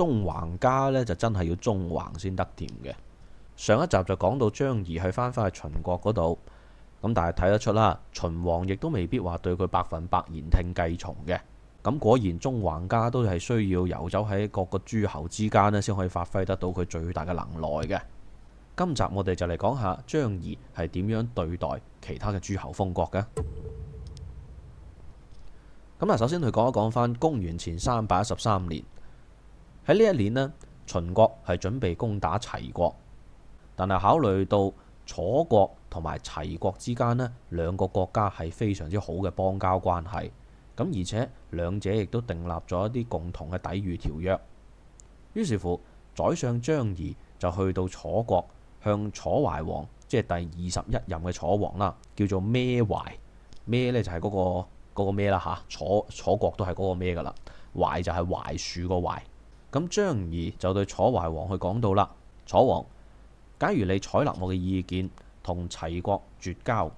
縱橫家呢，就真係要縱橫先得掂嘅。上一集就講到張儀係翻返去秦國嗰度，咁但係睇得出啦，秦王亦都未必話對佢100%言聽計從嘅。咁果然縱橫家都係需要遊走喺各個諸侯之間呢，先可以發揮得到佢最大嘅能耐嘅。今集我哋就嚟講下張儀係點樣對待其他嘅諸侯封國嘅。咁首先去講一講翻公元前313年，喺呢一年呢，秦國係準備攻打齊國，但係考慮到楚國同埋齊國之間呢兩個國家係非常之好嘅邦交關係。咁而且兩者亦都訂立咗一啲共同嘅抵禦條約，於是乎宰相張儀就去到楚國，向楚懷王，即係第21任嘅楚王啦，叫做孭懷。孭呢就係嗰個孭啦嚇，楚國都係嗰個孭噶啦，懷就係槐樹個槐。咁張儀就對楚懷王去講到啦，楚王，假如你採納我嘅意見，同齊國絕交，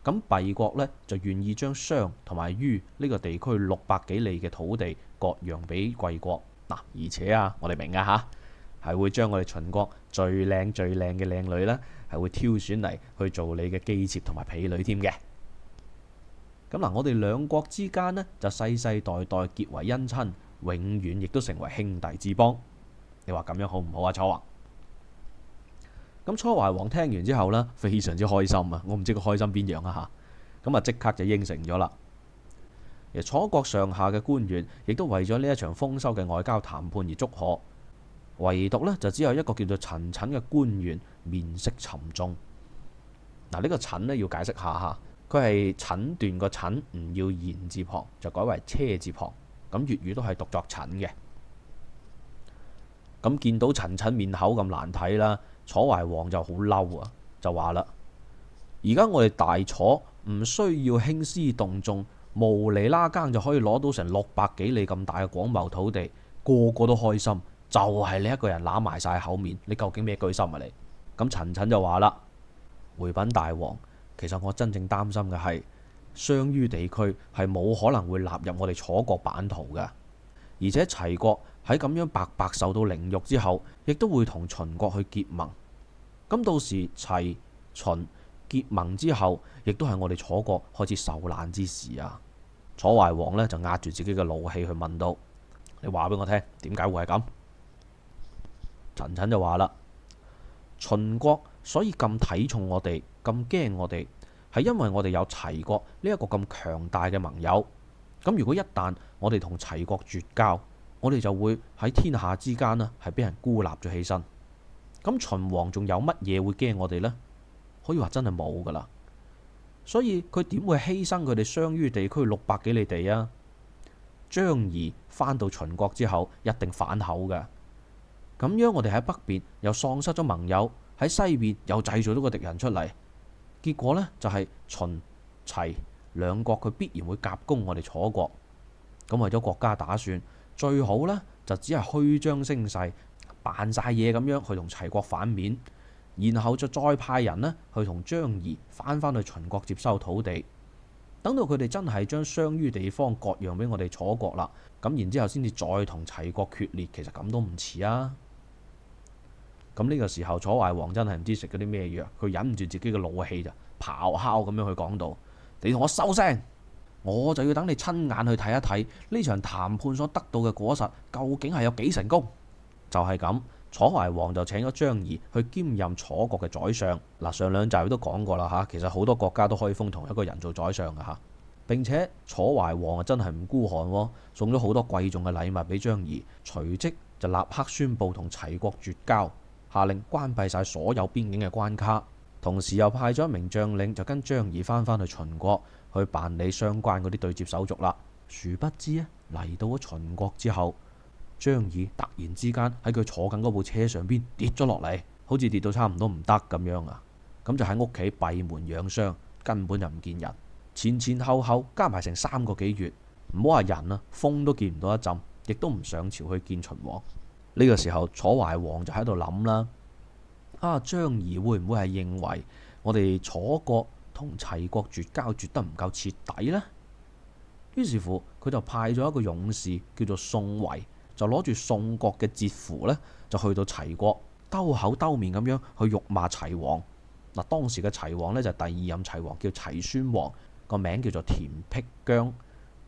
咁敝國呢，就願意將商同埋於呢個地區600幾里嘅土地割讓俾貴國嗱，而且我哋明啊嚇，係會將我哋秦國最靚嘅靚女呢，係會挑選嚟去做你嘅姬妾同埋婢女添嘅。咁嗱，我哋兩國之間呢，就世世代代結為姻親，永遠亦都成為兄弟之邦。你話咁樣好唔好啊？楚王？咁楚懷王聽完之後呢，非常之開心啊！我唔知佢開心邊樣啊嚇，咁即刻就應承咗啦。而楚國上下嘅官員亦都為咗呢一場豐收嘅外交談判而祝賀，唯獨呢，就只有一個叫做陳軫嘅官員面色沉重。嗱，呢個軫呢，要解釋下嚇，佢係診斷個診，唔要言字旁，就改為車字旁。咁粵語都係讀作軫嘅。咁見到陳軫面口咁難睇啦，楚懷王就好嬲啊，就話啦：而家我哋大楚唔需要興師動眾，無厘啦更就可以攞到成600幾里咁大嘅廣袤土地，個個都開心，就係你一個人揦埋晒口面，你究竟咩居心啊你？咁陳軫就話啦：回稟大王，其實我真正擔心嘅係商於地區係冇可能會納入我哋楚國版圖嘅，而且齊國喺咁樣白白受到凌辱之後，亦都會同秦國去結盟。咁到時齊秦結盟之後，亦都係我哋楚國開始受難之時啊！楚懷王呢，就壓住自己嘅怒氣去問到：你話俾我聽，點解會係咁？陳軫就話啦：秦國所以咁睇重我哋，咁驚我哋，係因為我哋有齊國呢一個咁強大嘅盟友。咁如果一旦我哋同齊國絕交，我哋就會喺天下之間呢係俾人孤立咗起身。咁秦王仲有乜嘢會驚我哋呢？可以話真係冇噶啦。所以佢點會犧牲佢哋商於地區600幾里地啊？張儀返到秦國之後，一定反口嘅。咁樣我哋喺北邊又喪失咗盟友，喺西邊又製造咗個敵人出嚟，結果呢，就係秦齊兩國佢必然會夾攻我哋楚國。咁為咗國家打算，最好呢就只係虛張聲勢，扮晒嘢咁樣去同齊國反面，然後就再派人呢去同張儀返去秦國接收土地。等到佢哋真係將商於地方割讓俾我哋楚國啦，咁然之後先至再同齊國決裂，其實咁都唔遲啊！咁呢個時候楚懷王真係唔知食咗啲咩藥，佢忍唔住自己嘅怒氣就咆哮咁樣去講到：你同我收聲！我就要等你親眼去睇一睇呢場談判所得到嘅果實究竟係有幾成功。就係咁，楚懷王就請咗張儀去兼任楚國嘅宰相。嗱，上兩集都講過啦嚇，其實好多國家都可以封同一個人做宰相嘅嚇。並且楚懷王真係唔孤寒喎，送咗好多貴重嘅禮物俾張儀，隨即就立刻宣布同齊國絕交，下令關閉晒所有邊境嘅關卡，同時又派咗一名將領就跟張儀翻去秦國去辦理相關嗰啲對接手續啦。殊不知嚟到咗秦國之後，張儀突然之間喺佢坐緊嗰部車上邊跌咗落嚟，好似跌到差唔多唔得咁樣啊！咁就喺屋企閉門養傷，根本就唔見人。前後加埋成3個幾月，唔好話人啊，風都見唔到一陣，亦都唔上朝去見秦王。呢個時候楚懷王就喺度諗啦：張儀會唔會係認為我哋楚國同齊國絕交絕得唔夠徹底呢？於是乎佢就派咗一個勇士叫做宋維就攞住宋國嘅節符呢，就去到齊國，兜口兜面咁樣去辱罵齊王。嗱，當時嘅齊王呢，就係第二任齊王，叫齊宣王，個名叫做田辟姜，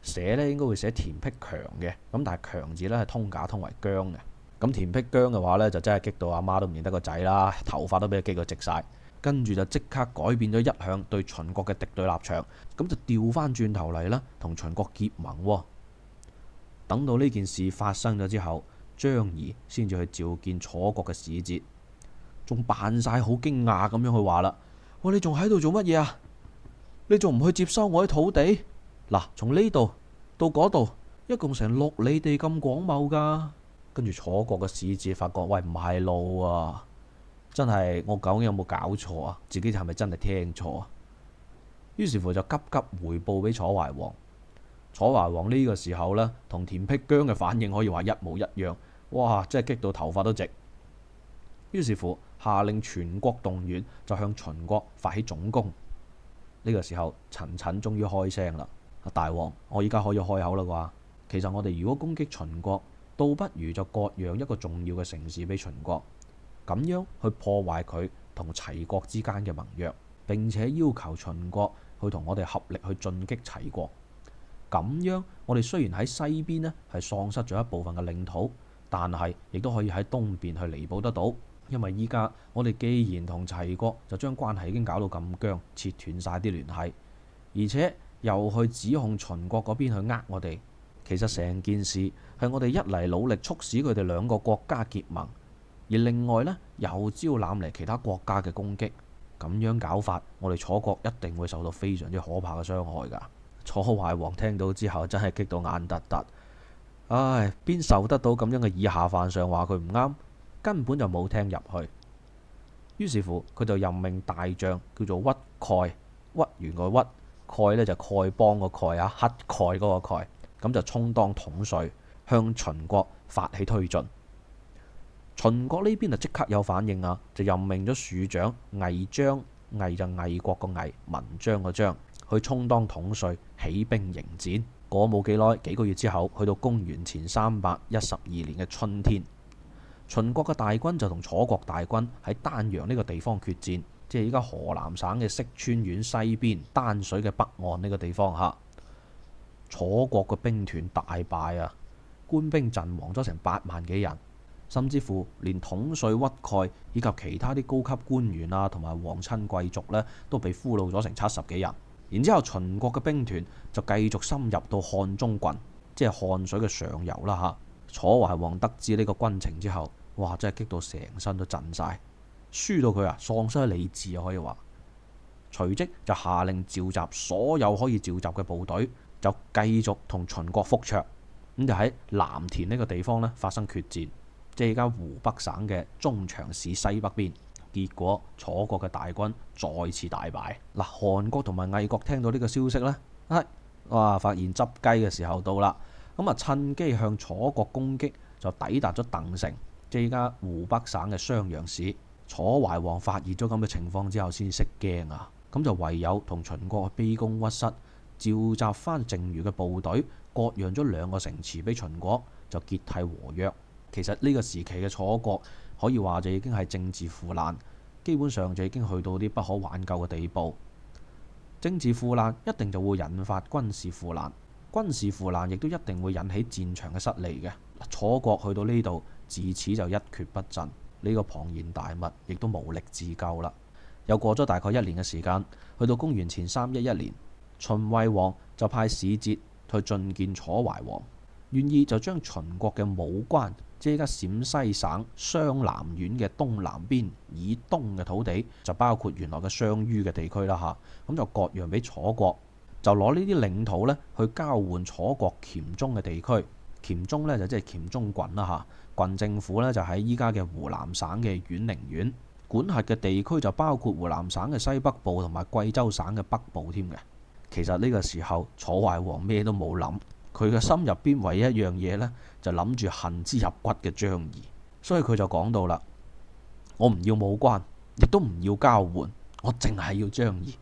寫呢應該會寫田辟強嘅，咁但係強字呢係通假通為姜嘅。咁田辟姜嘅話呢，就真係激到阿媽都唔認得個仔啦，頭髮都俾佢激到直晒，跟住就即刻改變咗一向對秦國嘅敵對立場，咁就調翻轉頭嚟啦，同秦國結盟。等到呢件事發生咗之後，張儀先至去召見楚國嘅使節，仲扮晒好驚訝咁樣去話啦：喂，你仲喺度做乜嘢啊？你仲唔去接收我啲土地？嗱，從呢度到嗰度，一共成6里地咁廣袤噶。跟住楚國嘅使節發覺，喂，唔係路啊！真係我究竟有冇搞錯啊？自己係咪真係聽錯啊？於是乎就急急回報俾楚懷王。楚懷王呢個時候呢，同田辟姜嘅反應可以話一模一樣，哇！真係激到頭髮都直。於是乎下令全國動員，就向秦國發起總攻。呢個時候陳軫終於開聲啦：大王，我依家可以開口啦啩？其實我哋如果攻擊秦國，倒不如就割讓一個重要嘅城市俾秦國，咁樣去破壞佢同齊國之間嘅盟約，並且要求秦國去同我哋合力去進擊齊國。咁樣我哋雖然喺西邊呢係喪失咗一部分嘅領土，但係亦都可以喺東邊去彌補得到。因為依家我哋既然同齊國就將關係已經搞到咁僵，切斷晒啲聯繫，而且又去指控秦國嗰邊去呃我哋。其實成件事係我哋一嚟努力促使佢哋兩個國家結盟，而另外呢又招攬嚟其他國家嘅攻擊。咁樣搞法，我哋楚國一定會受到非常之可怕嘅傷害㗎。楚懷王聽到之後真係激到眼突突，唉，邊受得到咁樣嘅以下犯上話佢唔啱，根本就冇聽入去。於是乎佢就任命大將叫做屈蓋，屈完個屈，蓋呢就丐幫個丐啊，乞丐嗰個丐。咁就充當統帥，向秦國發起推進。秦國呢邊就即刻有反應啊，就任命咗庶長魏章，魏就魏國個魏，文章個章，去充當統帥，起兵迎戰。過冇幾耐，幾個月之後，去到公元前312年嘅春天，秦國嘅大軍就同楚國大軍喺丹陽呢個地方決戰，即係依家河南省嘅淅川縣西邊，丹水嘅北岸呢個地方嚇。楚國嘅兵團大敗啊，官兵陣亡咗成8萬幾人，甚至乎連統帥屈蓋以及其他啲高級官員啊，同埋皇親貴族呢，都被俘虜咗成70幾人。然之後秦國嘅兵團就繼續深入到漢中郡，即係漢水嘅上游啦嚇。楚懷王得知呢個軍情之後，哇！真係激到成身都震晒，輸到佢啊喪失理智啊，可以話。隨即就下令召集所有可以召集嘅部隊，就繼續同秦國覆卓。咁就喺藍田呢個地方呢發生決戰，即係而家湖北省嘅中長市西北邊。結果楚國嘅大軍再次大敗。嗱，韓國同埋魏國聽到呢個消息呢，哇！發現執雞嘅時候到啦，咁啊趁機向楚國攻擊，就抵達咗鄧城，即係而家湖北省嘅襄陽市。楚懷王發現咗咁嘅情況之後，先識驚啊！咁就唯有同秦國卑躬屈膝，召集翻剩餘嘅部隊，割讓咗2個城池俾秦國，就結締和約。其實呢個時期嘅楚國可以話就已經係政治腐爛，基本上就已經去到啲不可挽救嘅地步。政治腐爛一定就會引發軍事腐爛，軍事腐爛亦都一定會引起戰場嘅失利嘅。楚國去到呢度，自此就一蹶不振，呢個龐然大物亦都無力自救啦。又過咗大概1年嘅時間，去到公元前311年，秦惠王就派使節去進見楚懷王，願意就將秦國嘅武關，即係而家陝西省襄南縣嘅東南邊以東嘅土地，就包括原來嘅商於嘅地區啦嚇，咁就割讓俾楚國，就攞呢啲領土呢去交換楚國黔中嘅地區。黔中呢就即係黔中郡啦嚇，郡政府呢就喺依家嘅湖南省嘅阮寧縣，管轄嘅地區就包括湖南省嘅西北部同埋貴州省嘅北部添嘅。其實呢個時候楚懷王咩都冇諗，佢嘅心入邊唯一一樣嘢呢，就諗住恨之入骨嘅張儀，所以佢就講到啦：我唔要武關，亦都唔要交換，我淨係要張儀，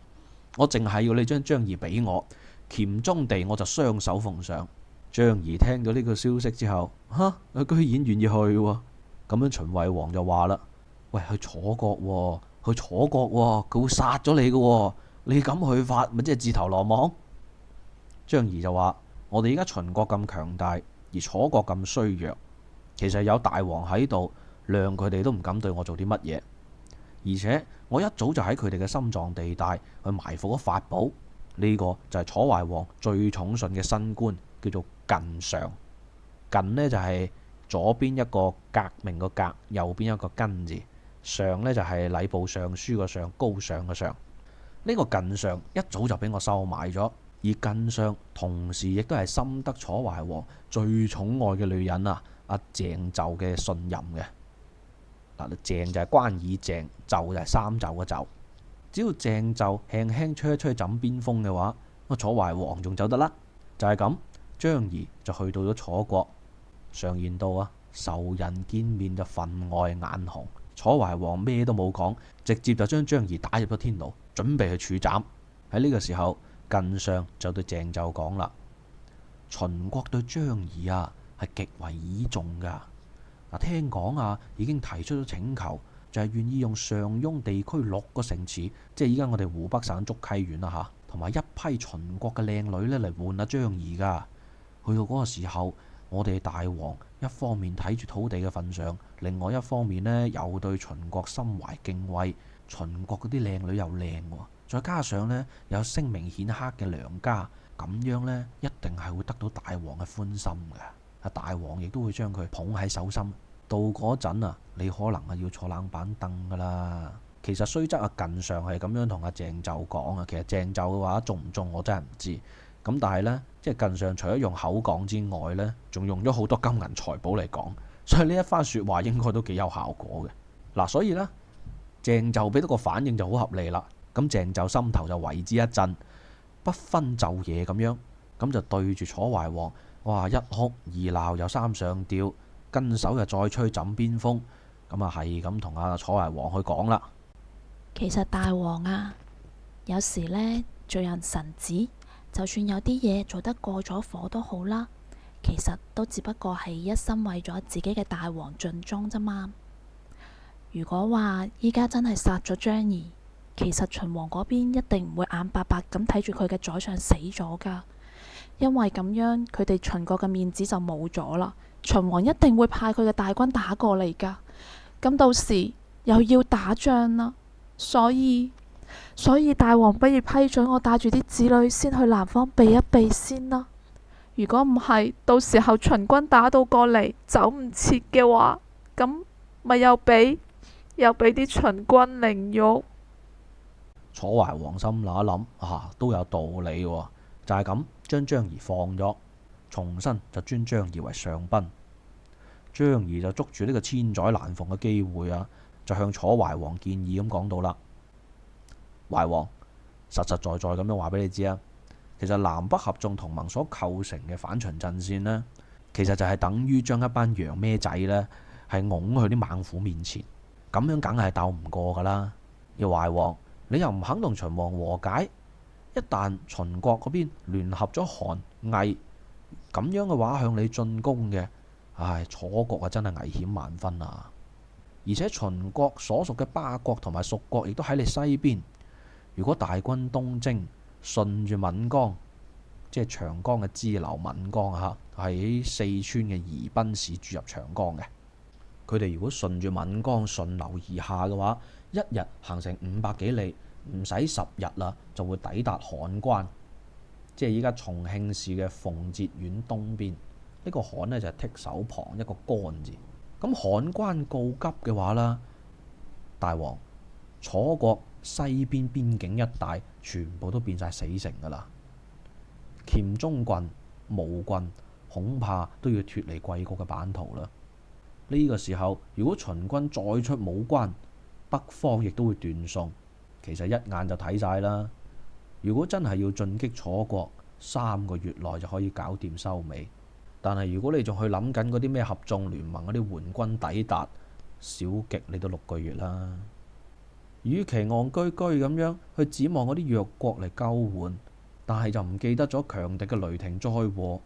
我淨係要你將張儀俾我，黔中地我就雙手奉上。張儀聽到呢個消息之後，佢居然願意去喎。咁樣秦惠王就話啦：喂，去楚國喎，去楚國喎，佢會殺咗你嘅喎，你咁去法咪即係自投羅網？張儀就話：我哋而家秦國咁強大，而楚國咁衰弱，其實有大王喺度，諒佢哋都唔敢對我做啲乜嘢。而且我一早就喺佢哋嘅心臟地帶去埋伏咗法寶，呢個就係楚懷王最寵信嘅新官，叫做靳尚。靳呢就係左邊一個革命個革，右邊一個根字。尚呢就係禮部尚書個尚，高尚個尚。呢個靳尚一早就俾我收買咗，而靳尚同時亦都係深得楚懷王最寵愛嘅女人阿鄭紂嘅信任嘅。嗱，鄭就係關爾鄭，紂就係三袖嘅紂。只要鄭紂輕輕吹一吹枕邊風嘅話，楚懷王仲走得甩。就係咁，張儀就去到咗楚國。常言道仇人見面就分外眼紅。楚懷王咩都冇講，直接就將張儀打入咗天牢，準備去處斬。喺呢個時候，靳尚就對鄭紂講啦：秦國對張儀係極為倚重噶。聽講已經提出咗請求，就係願意用上庸地區6個城池，即係依家我哋湖北省竹溪縣同埋一批秦國嘅靚女呢嚟換張儀噶。去到嗰個時候，我哋大王一方面睇住土地嘅份上，另外一方面呢又對秦國心懷敬畏。秦國嗰啲靚女又靚，再加上呢有聲名顯赫嘅娘家，咁樣呢一定係會得到大王嘅歡心嘅。大王亦都會將佢捧喺手心。到嗰陣你可能要坐冷板凳噶啦。其實雖則靳尚係咁樣同鄭紂講其實鄭紂嘅話中唔中我真係唔知。咁但係呢，即係靳尚除咗用口講之外呢，仲用咗好多金銀財寶嚟講，所以呢一番説話應該都幾有效果嘅。所以呢，鄭紂俾到個反應就好合理啦。咁鄭紂心頭就為之一震，不分晝夜咁樣，咁就對住楚懷王，哇，一哭二鬧又三上吊，跟手又再吹枕邊風，咁係咁同楚懷王去講啦。其實大王有時呢，做人臣子，就算有啲嘢做得過咗火都好啦，其實都只不過係一心為咗自己嘅大王盡忠啫嘛。如果話依家真係殺咗張儀，其實秦王嗰邊一定唔會眼白白咁睇住佢嘅宰相死咗噶，因為咁樣佢哋秦國嘅面子就冇咗啦。秦王一定會派佢嘅大軍打過嚟噶，咁到時又要打仗啦。所以大王不如批准我帶住啲子女先去南方避一避先啦。如果唔係，到時候秦軍打到過嚟走唔切嘅話，咁咪又俾啲秦軍凌辱。楚懷王心諗一諗都有道理就係咁將張儀放咗，重新就尊張儀為上賓。張儀就捉住呢個千載難逢嘅機會就向楚懷王建議咁講到啦：懷王，實實在在咁樣話俾你知其實南北合縱同盟所構成嘅反秦陣線呢，其實就係等於將一班洋咩仔呢係拱去啲猛虎面前，咁樣梗係鬥唔過噶啦。而懷王，你又唔肯同秦王和解，一旦秦國嗰邊聯合咗韓魏，咁樣嘅話向你進攻嘅，楚國真係危險萬分啊！而且秦國所屬嘅巴國同埋蜀國亦都喺你西邊。如果大軍東征，順住岷江，即係長江嘅支流岷江喺四川嘅宜賓市注入長江嘅。佢哋如果順住岷江順流而下嘅話，一日行成500幾里，唔使10日啦，就會抵達函關，即係依家重慶市嘅奉節縣東邊。呢個函呢，就係剔手旁一個干字。咁函關告急嘅話啦，大王，楚國西邊邊境一帶全部都變晒死城噶啦，黔中郡、吳郡恐怕都要脫離貴國嘅版圖啦。呢個時候，如果秦軍再出武關，北方亦都會斷送。其實一眼就睇晒啦。如果真係要進擊楚國，3個月內就可以搞掂收尾。但係如果你仲去諗緊嗰啲咩合縱聯盟嗰啲援軍抵達，少極你都6個月啦。與其戇居居咁樣去指望嗰啲弱國嚟救援，但係就唔記得咗強敵嘅雷霆災禍，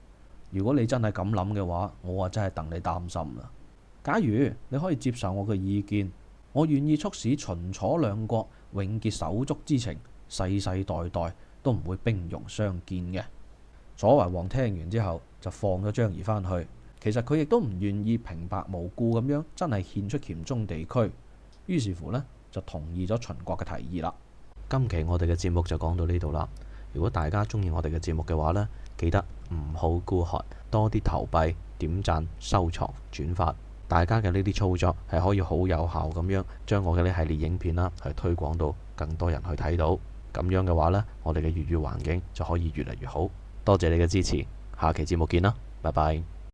如果你真係咁諗嘅話，我啊真係戥你擔心啦。假如你可以接受我嘅意見，我願意促使秦楚兩國永結手足之情，世世代代都唔會兵戎相見嘅。楚懷王聽完之後就放咗張儀返去。其實佢亦都唔願意平白無故咁樣真係獻出黔中地區，於是乎呢，就同意咗秦國嘅提議啦。今期我哋嘅節目就講到呢度啦。如果大家中意我哋嘅節目嘅話呢，記得唔好孤寒，多啲投幣、點讚、收藏、轉發。大家嘅呢啲操作係可以好有效咁樣將我嘅呢系列影片啦，去推廣到更多人去睇到。咁樣嘅話呢，我哋嘅粵語環境就可以越嚟越好。多謝你嘅支持，下期節目見啦，拜拜。